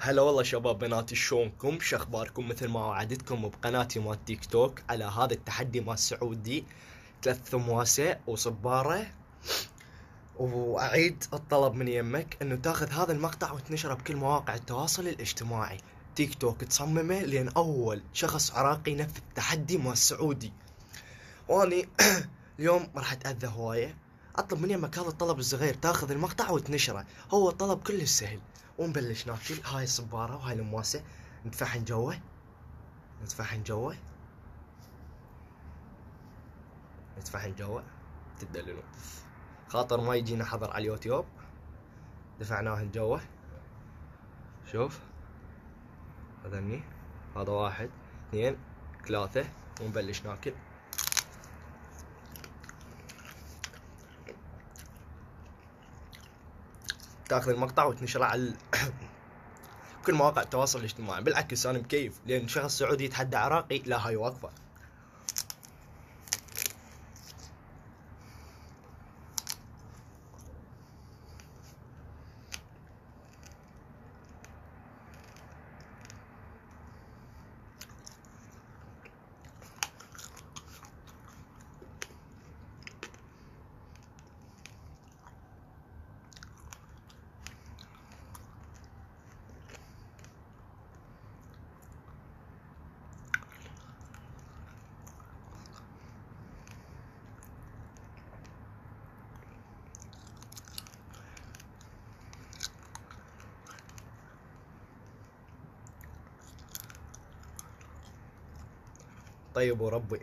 هلا والله شباب بناتي، شلونكم؟ شخباركم؟ مثل ما وعدتكم بقناتي مال تيك توك على هذا التحدي مال سعودي 3 ثمواسة وصبارة. واعيد الطلب من يمك انه تاخذ هذا المقطع وتنشره بكل مواقع التواصل الاجتماعي. تيك توك تصممه لين اول شخص عراقي ينفذ التحدي مال سعودي. واني اليوم راح اتاذى هوايه. اطلب من يمك هذا الطلب الصغير، تاخذ المقطع وتنشره. هو الطلب كلش سهل. ونبلش ناكل هاي الصباره وهاي المواسه. ندفعن جوه ندفعن جوه ندفعن جوه. تدللون خاطر ما يجينا حظر على اليوتيوب. دفعناهن جوه. شوف هذني، هذا 1 2 3. ونبلش ناكل. تاخذ المقطع وتنشره على كل مواقع التواصل الاجتماعي. بالعكس انا مكيف لان شخص سعودي يتحدى عراقي، لا هاي واقفه. طيب وربي.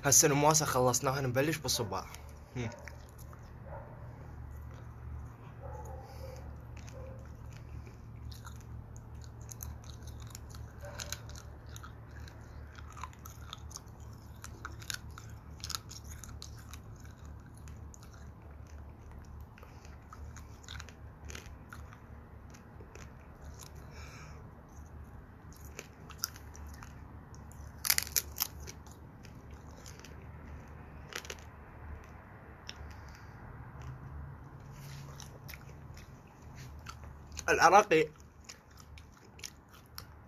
هسه المواسة خلصناها، نبلش بالصباع. العراقي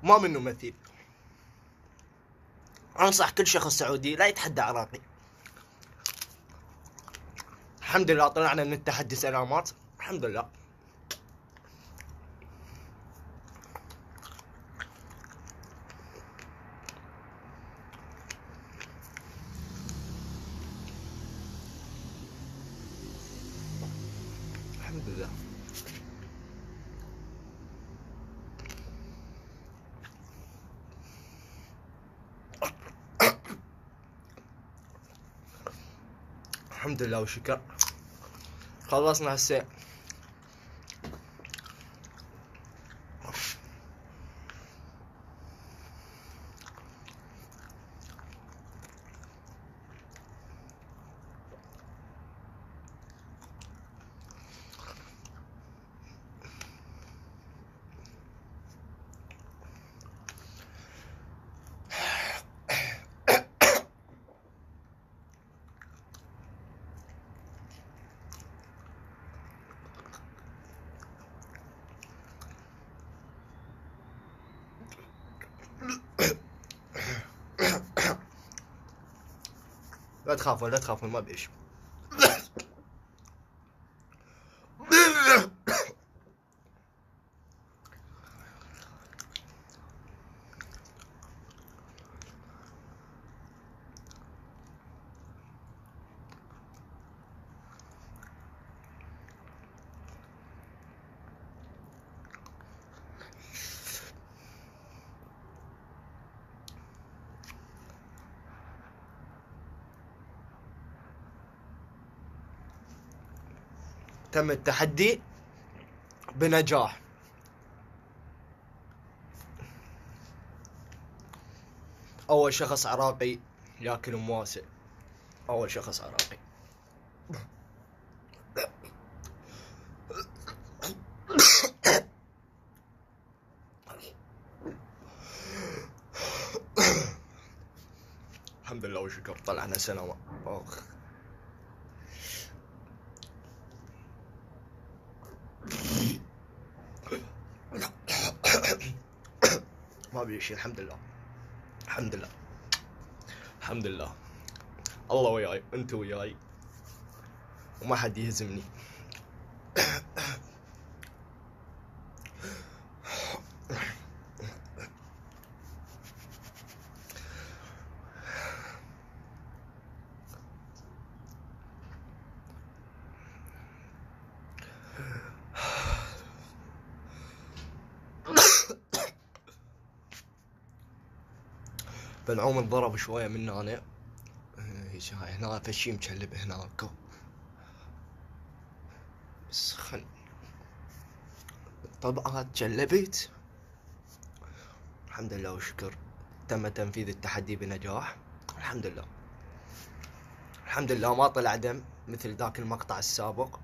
ما منه مثيل. انصح كل شخص سعودي لا يتحدى عراقي. الحمد لله طلعنا من التحدي سلامات، الحمد لله. الحمد لله. الحمد لله وشكر. خلصنا هسه. لا تخافون لا تخافون ما بيش. تم التحدي بنجاح. أول شخص عراقي ياكل مواسع. أول شخص عراقي. الحمد لله وشكر طلعنا سلامة. أخ ما بي شيء. الحمد لله الحمد لله الحمد لله. الله وياي انتو وياي وما حد يهزمني. بنعوم انضرب شوية من هنا. هنا فشي مشلب هناك بس طبعا تشلبت. الحمد لله وشكر تم تنفيذ التحدي بنجاح. الحمد لله الحمد لله. ما طلع دم مثل ذاك المقطع السابق،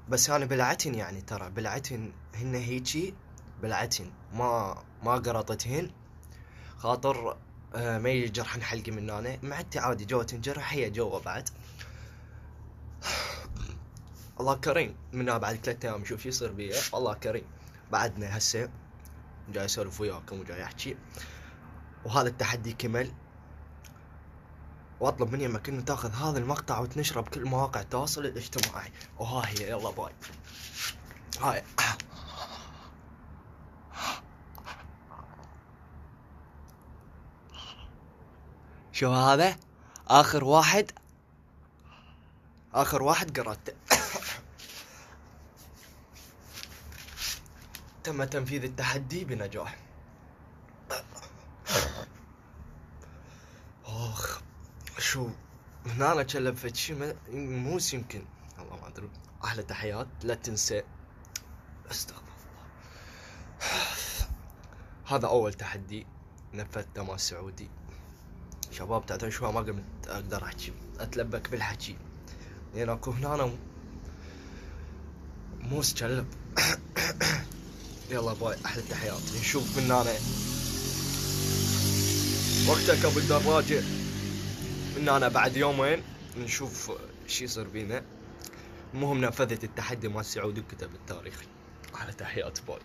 بس انا بلعتن يعني ترى بلعتن هن هيجي بلعتن ما قرطتهن خاطر ما يجي جرح حلقي من هنا. معدتي عادي جوا تنجرح هي جوا بعد. الله كريم منها بعد 3 ايام شوف يصير بيا. الله كريم بعدنا هسه جاي اسولف وياكم وجاي احكي. وهذا التحدي كمل. واطلب من يمك انه تاخذ هذا المقطع وتنشره بكل مواقع التواصل الاجتماعي. وها هي يلا باي. هاي شو هذا اخر واحد قرأته. تم تنفيذ التحدي بنجاح. اخ شو هنا انا اتشلب فد شي موس يمكن والله ما ادري. احلى تحيات لا تنسى. استغفر الله. هذا اول تحدي نفذته مع السعودي. شباب تعرفون شو ما قمت اقدر احكي اتلبك بالحكي لان اكو هنا موس تشلب. يلا باي احلى تحيات. نشوف من هنا وقتك ابو الدراجة. من هنا بعد يومين نشوف شي يصير بينا. المهم نفذت التحدي مع السعودي وكتب التاريخ. احلى تحيات باي.